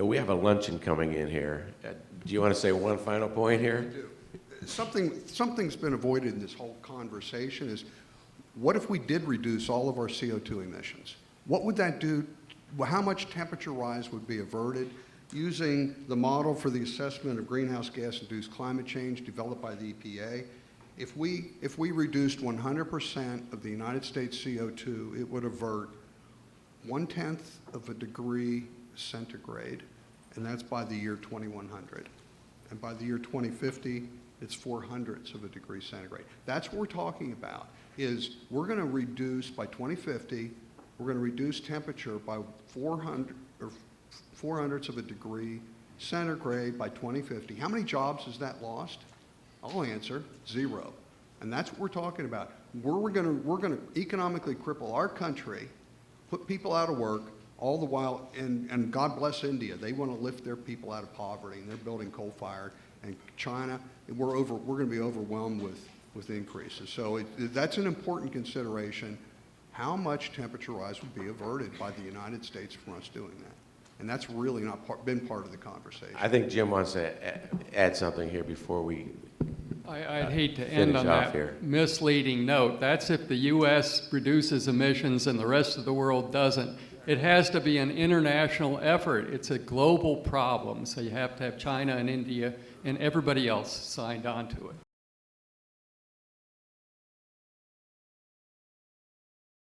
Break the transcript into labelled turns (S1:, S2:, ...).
S1: Yeah, we have a luncheon coming in here. Do you want to say one final point here?
S2: I do. Something's been avoided in this whole conversation is, what if we did reduce all of our CO2 emissions? What would that do? How much temperature rise would be averted using the model for the assessment of greenhouse gas-induced climate change developed by the EPA? If we reduced 100% of the United States CO2, it would avert 1/10 of a degree centigrade, and that's by the year 2100. And by the year 2050, it's 4/100 of a degree centigrade. That's what we're talking about, is we're going to reduce, by 2050, we're going to reduce temperature by 4/100 of a degree centigrade by 2050. How many jobs has that lost? I'll answer, 0. And that's what we're talking about. We're going to economically cripple our country, put people out of work, all the while, and God bless India. They want to lift their people out of poverty, and they're building coal-fired. And China, we're going to be overwhelmed with increases. So that's an important consideration. How much temperature rise would be averted by the United States from us doing that? And that's really not been part of the conversation.
S1: I think Jim wants to add something here before we
S3: I'd hate to end on that
S1: here.
S3: misleading note. That's if the U.S. reduces emissions and the rest of the world doesn't. It has to be an international effort. It's a global problem, so you have to have China and India and everybody else signed on to it.